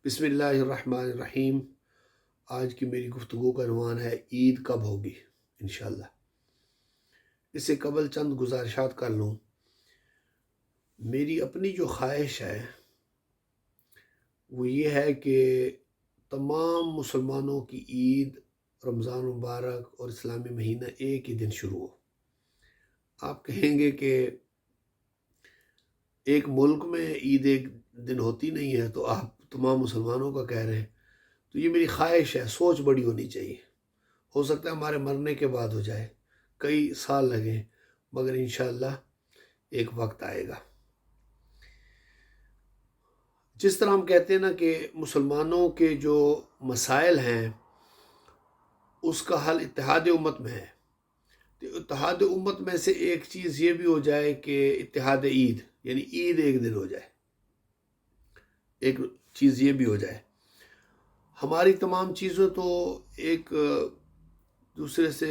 بسم اللہ الرحمن الرحیم۔ آج کی میری گفتگو کا عنوان ہے عید کب ہوگی انشاءاللہ۔ اس سے قبل چند گزارشات کر لوں۔ میری اپنی جو خواہش ہے وہ یہ ہے کہ تمام مسلمانوں کی عید رمضان مبارک اور اسلامی مہینہ ایک ہی دن شروع ہو۔ آپ کہیں گے کہ ایک ملک میں عید ایک دن ہوتی نہیں ہے تو آپ تمام مسلمانوں کا کہہ رہے ہیں، تو یہ میری خواہش ہے۔ سوچ بڑی ہونی چاہیے۔ ہو سکتا ہے ہمارے مرنے کے بعد ہو جائے، کئی سال لگیں، مگر انشاءاللہ ایک وقت آئے گا۔ جس طرح ہم کہتے ہیں نا کہ مسلمانوں کے جو مسائل ہیں اس کا حل اتحاد امت میں ہے، تو اتحاد امت میں سے ایک چیز یہ بھی ہو جائے کہ اتحاد عید، یعنی عید ایک دن ہو جائے۔ ایک چیز یہ بھی ہو جائے۔ ہماری تمام چیزیں تو ایک دوسرے سے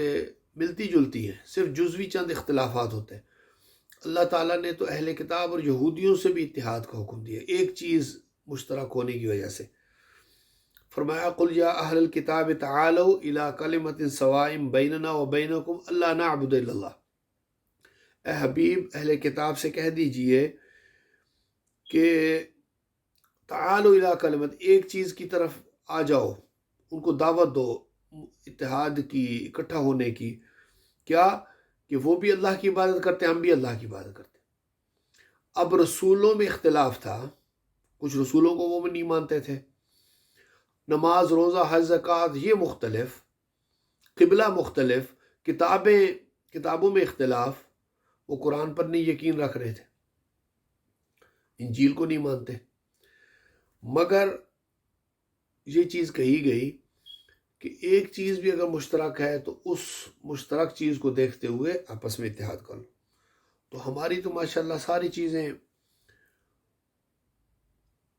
ملتی جلتی ہیں، صرف جزوی چند اختلافات ہوتے ہیں۔ اللہ تعالیٰ نے تو اہل کتاب اور یہودیوں سے بھی اتحاد کا حکم دیا، ایک چیز مشترک ہونے کی وجہ سے۔ فرمایا قل یا اہل الکتاب تعالوا الی کلمۃ سواء بیننا وبینکم الا نعبد الا اللہ۔ اے حبیب اہل کتاب سے کہہ دیجئے کہ تعالوا الی کلمۃ، ایک چیز کی طرف آ جاؤ، ان کو دعوت دو اتحاد کی، اکٹھا ہونے کی۔ کیا کہ وہ بھی اللہ کی عبادت کرتے ہیں، ہم بھی اللہ کی عبادت کرتے ہیں۔ اب رسولوں میں اختلاف تھا، کچھ رسولوں کو وہ نہیں مانتے تھے۔ نماز، روزہ، حج، زکوٰۃ یہ مختلف، قبلہ مختلف، کتابوں میں اختلاف۔ وہ قرآن پر نہیں یقین رکھ رہے تھے، انجیل کو نہیں مانتے، مگر یہ چیز کہی گئی کہ ایک چیز بھی اگر مشترک ہے تو اس مشترک چیز کو دیکھتے ہوئے آپس میں اتحاد کر لو۔ تو ہماری تو ماشاءاللہ ساری چیزیں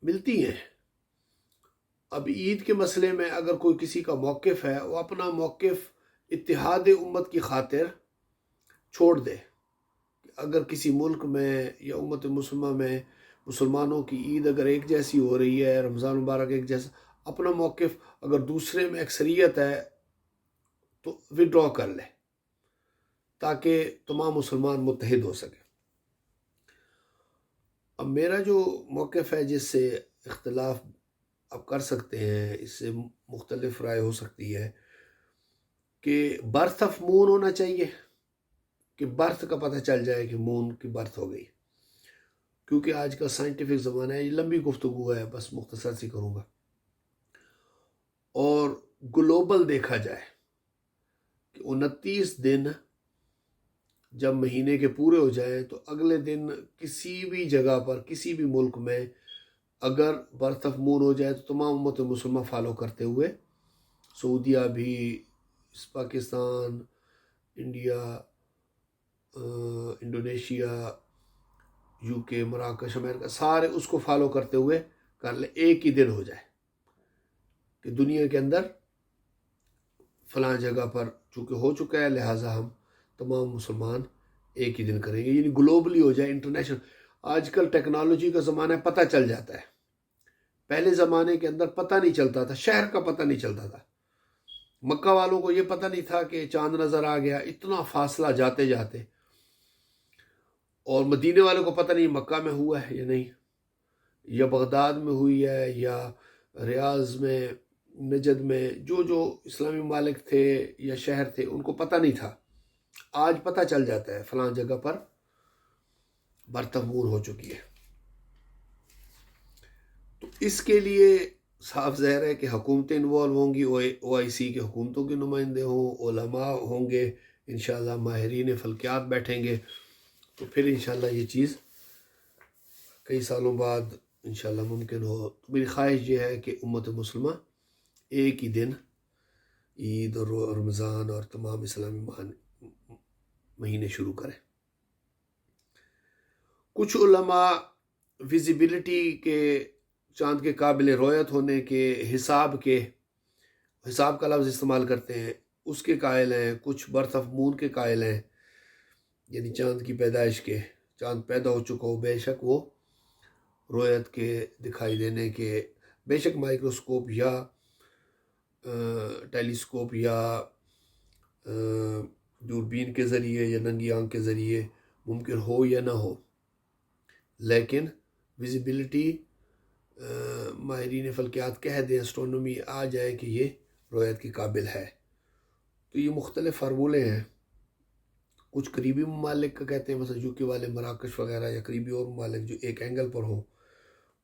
ملتی ہیں۔ اب عید کے مسئلے میں اگر کوئی کسی کا موقف ہے، وہ اپنا موقف اتحاد امت کی خاطر چھوڑ دے۔ اگر کسی ملک میں یا امت مسلمہ میں مسلمانوں کی عید اگر ایک جیسی ہو رہی ہے، رمضان مبارک ایک جیسا، اپنا موقف اگر دوسرے میں اکثریت ہے تو وڈرا کر لے تاکہ تمام مسلمان متحد ہو سکے۔ اب میرا جو موقف ہے، جس سے اختلاف آپ کر سکتے ہیں، اس سے مختلف رائے ہو سکتی ہے، کہ برتھ آف مون ہونا چاہیے، کہ برتھ کا پتہ چل جائے کہ مون کی برتھ ہو گئی، کیونکہ آج کا سائنٹیفک زمانہ ہے۔ یہ لمبی گفتگو ہے، بس مختصر سی کروں گا۔ اور گلوبل دیکھا جائے کہ 29 دن جب مہینے کے پورے ہو جائیں تو اگلے دن کسی بھی جگہ پر، کسی بھی ملک میں اگر برتھ آف مون ہو جائے تو تمام امت مسلمہ فالو کرتے ہوئے، سعودیہ بھی، پاکستان، انڈیا، انڈونیشیا، یو کے، مراکش، امریکہ، سارے اس کو فالو کرتے ہوئے کر لیں، ایک ہی دن ہو جائے کہ دنیا کے اندر فلاں جگہ پر چونکہ ہو چکا ہے، لہٰذا ہم تمام مسلمان ایک ہی دن کریں گے، یعنی گلوبلی ہو جائے، انٹرنیشنل۔ آج کل ٹیکنالوجی کا زمانہ ہے، پتہ چل جاتا ہے۔ پہلے زمانے کے اندر پتہ نہیں چلتا تھا، شہر کا پتہ نہیں چلتا تھا۔ مکہ والوں کو یہ پتہ نہیں تھا کہ چاند نظر آ گیا، اتنا فاصلہ جاتے جاتے، اور مدینے والوں کو پتہ نہیں مکہ میں ہوا ہے یا نہیں، یا بغداد میں ہوئی ہے، یا ریاض میں، نجد میں، جو اسلامی ممالک تھے یا شہر تھے، ان کو پتہ نہیں تھا۔ آج پتہ چل جاتا ہے فلاں جگہ پر برتھ آف مون ہو چکی ہے۔ تو اس کے لیے صاف ظاہر ہے کہ حکومتیں انوالو ہوں گی، او آئی سی کے حکومتوں کے نمائندے ہوں، علماء ہوں گے، انشاءاللہ ماہرین فلکیات بیٹھیں گے، تو پھر انشاءاللہ یہ چیز کئی سالوں بعد انشاءاللہ ممکن ہو۔ تو میری خواہش یہ ہے کہ امت مسلمہ ایک ہی دن عید اور رمضان اور تمام اسلامی مہینے شروع کریں۔ کچھ علماء ویزیبلٹی کے، چاند کے قابل رویت ہونے کے، حساب کا لفظ استعمال کرتے ہیں، اس کے قائل ہیں۔ کچھ برتھ آف مون کے قائل ہیں، یعنی چاند کی پیدائش کے، چاند پیدا ہو چکا ہو، بے شک وہ رویت کے، دکھائی دینے کے بے شک مائکروسکوپ یا ٹیلیسکوپ یا دوربین کے ذریعے یا ننگی آنکھ کے ذریعے ممکن ہو یا نہ ہو، لیکن ویزیبلٹی ماہرین فلکیات کہہ دیں، اسٹرونومی آ جائے کہ یہ رویت کے قابل ہے، تو یہ مختلف فارمولے ہیں۔ کچھ قریبی ممالک کا کہتے ہیں، مثلا یو کے والے مراکش وغیرہ، یا قریبی اور ممالک جو ایک اینگل پر ہوں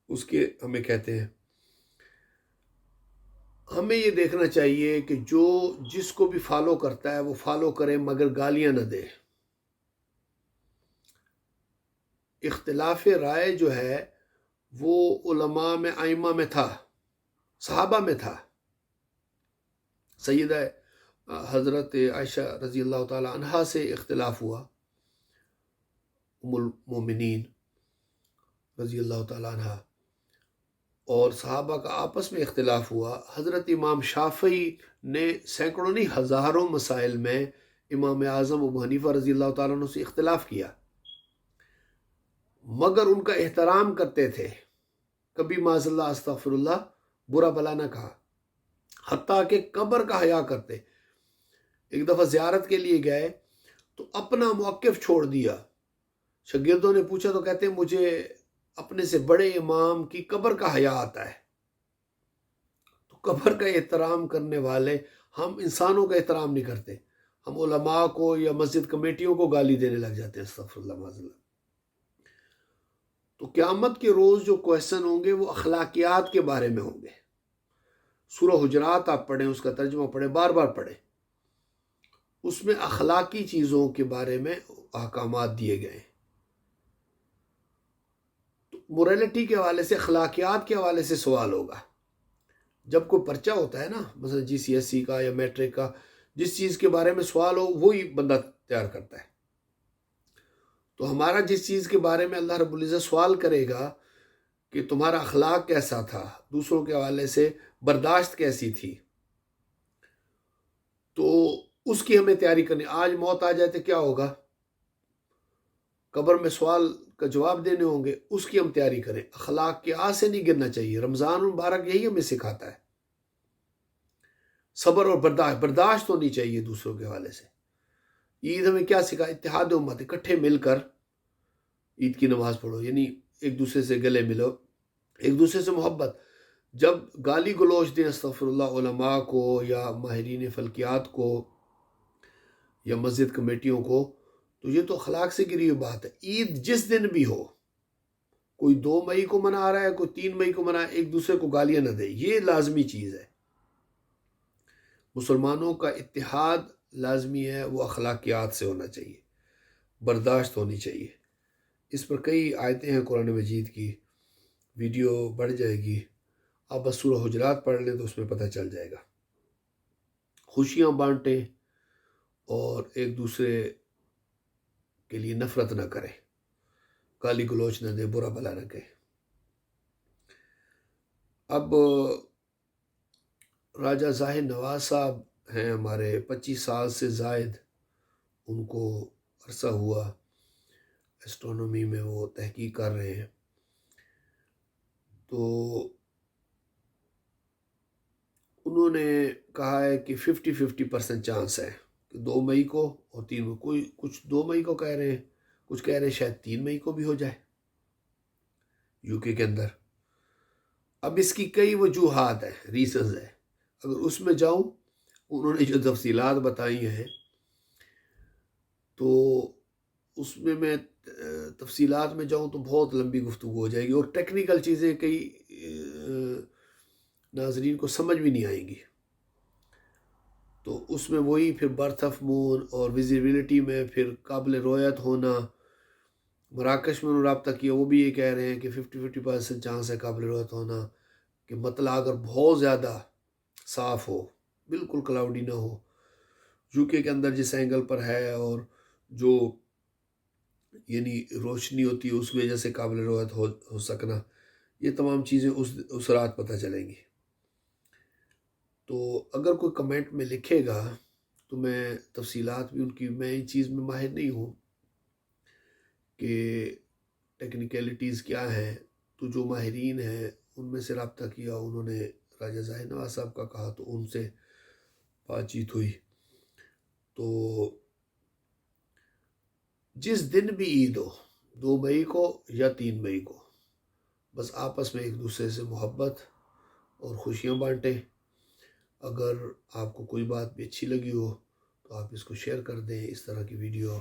اس کے ہمیں کہتے ہیں۔ ہمیں یہ دیکھنا چاہیے کہ جو جس کو بھی فالو کرتا ہے وہ فالو کرے مگر گالیاں نہ دے۔ اختلاف رائے جو ہے وہ علماء میں ائمہ میں تھا، صحابہ میں تھا۔ سیدہ حضرت عائشہ رضی اللہ تعالی عنہا سے اختلاف ہوا، ام المومنین رضی اللہ تعالی عنہا، اور صحابہ کا آپس میں اختلاف ہوا۔ حضرت امام شافعی نے سینکڑوں نہیں ہزاروں مسائل میں امام اعظم ابو حنیفہ رضی اللہ تعالیٰ عنہ سے اختلاف کیا، مگر ان کا احترام کرتے تھے، کبھی معاذ اللہ استغفر اللہ برا بلا نہ کہا، حتیٰ کہ قبر کا حیا کرتے۔ ایک دفعہ زیارت کے لیے گئے تو اپنا موقف چھوڑ دیا، شاگردوں نے پوچھا تو کہتے ہیں مجھے اپنے سے بڑے امام کی قبر کا حیا آتا ہے۔ تو قبر کا احترام کرنے والے، ہم انسانوں کا احترام نہیں کرتے، ہم علماء کو یا مسجد کمیٹیوں کو گالی دینے لگ جاتے ہیں، استغفر اللہ معاذ اللہ۔ تو قیامت کے روز جو کویسچن ہوں گے وہ اخلاقیات کے بارے میں ہوں گے۔ سورہ حجرات آپ پڑھیں، اس کا ترجمہ پڑھیں، بار بار پڑھیں، اس میں اخلاقی چیزوں کے بارے میں احکامات دیے گئے ہیں۔ تو موریلٹی کے حوالے سے، اخلاقیات کے حوالے سے سوال ہوگا۔ جب کوئی پرچہ ہوتا ہے نا، مثلا جی سی ایس سی کا یا میٹرک کا، جس چیز کے بارے میں سوال ہو وہی بندہ تیار کرتا ہے۔ تو ہمارا جس چیز کے بارے میں اللہ رب العزت سوال کرے گا کہ تمہارا اخلاق کیسا تھا، دوسروں کے حوالے سے برداشت کیسی تھی، تو اس کی ہمیں تیاری کرنی۔ آج موت آ جائے تو کیا ہوگا، قبر میں سوال کا جواب دینے ہوں گے، اس کی ہم تیاری کریں۔ اخلاق کے آس سے نہیں گرنا چاہیے۔ رمضان المبارک یہی ہمیں سکھاتا ہے، صبر اور برداشت ہونی چاہیے دوسروں کے حوالے سے۔ عید ہمیں کیا سکھا، اتحاد امت، اکٹھے مل کر عید کی نماز پڑھو، یعنی ایک دوسرے سے گلے ملو، ایک دوسرے سے محبت۔ جب گالی گلوچ دیں استغفر اللہ علماء کو یا ماہرین فلکیات کو یا مسجد کمیٹیوں کو، تو یہ تو اخلاق سے گری ہوئی بات ہے۔ عید جس دن بھی ہو، کوئی 2 مئی کو منا رہا ہے، کوئی 3 مئی کو منا، ایک دوسرے کو گالیاں نہ دے، یہ لازمی چیز ہے۔ مسلمانوں کا اتحاد لازمی ہے، وہ اخلاقیات سے ہونا چاہیے، برداشت ہونی چاہیے۔ اس پر کئی آیتیں ہیں قرآن مجید کی، ویڈیو بڑھ جائے گی، آپ بس سورہ حجرات پڑھ لیں تو اس میں پتہ چل جائے گا۔ خوشیاں بانٹیں اور ایک دوسرے کے لیے نفرت نہ کریں، گالی گلوچ نہ دیں، برا بلا نہ کہیں۔ اب راجہ ظاہر نواز صاحب ہیں ہمارے، 25 سال سے زائد ان کو عرصہ ہوا ایسٹرونومی میں وہ تحقیق کر رہے ہیں۔ تو انہوں نے کہا ہے کہ 50% چانس ہے کہ 2 مئی کو اور 3 مئی، کوئی کچھ 2 مئی کو کہہ رہے ہیں، کچھ کہہ رہے ہیں شاید 3 مئی کو بھی ہو جائے یو کے اندر۔ اب اس کی کئی وجوہات ہیں، ریزنز ہیں، اگر اس میں جاؤں، انہوں نے جو تفصیلات بتائی ہیں تو اس میں تفصیلات میں جاؤں تو بہت لمبی گفتگو ہو جائے گی، اور ٹیکنیکل چیزیں کئی ناظرین کو سمجھ بھی نہیں آئیں گی۔ تو اس میں وہی پھر برتھ آف مون اور ویزیبلٹی میں پھر قابل رویت ہونا، مراکش میں انہوں نے رابطہ کیا، وہ بھی یہ کہہ رہے ہیں کہ 50% چانس ہے قابل رویت ہونا، کہ مطلع اگر بہت زیادہ صاف ہو، بالکل کلاؤڈی نہ ہو، یو کے اندر جس اینگل پر ہے، اور جو یعنی روشنی ہوتی ہے اس وجہ سے قابل رویت ہو سکنا، یہ تمام چیزیں اس رات پتہ چلیں گی۔ تو اگر کوئی کمنٹ میں لکھے گا تو میں تفصیلات بھی ان کی، میں ان چیز میں ماہر نہیں ہوں کہ ٹیکنیکلٹیز کیا ہیں، تو جو ماہرین ہیں ان میں سے رابطہ کیا، انہوں نے راجہ ظاہر نواز صاحب کا کہا تو ان سے بات چیت ہوئی. تو جس دن بھی عید ہو، 2 مئی کو یا 3 مئی کو، بس آپس میں ایک دوسرے سے محبت اور خوشیاں بانٹیں. اگر آپ کو کوئی بات بھی اچھی لگی ہو تو آپ اس کو شیئر کر دیں. اس طرح کی ویڈیو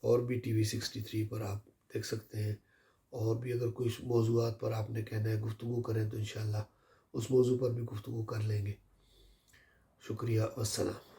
اور بھی ٹی وی 63 پر آپ دیکھ سکتے ہیں. اور بھی اگر کوئی موضوعات پر آپ نے کہنا ہے گفتگو کریں تو انشاءاللہ اس موضوع پر بھی گفتگو کر لیں گے. شکریہ، والسلام.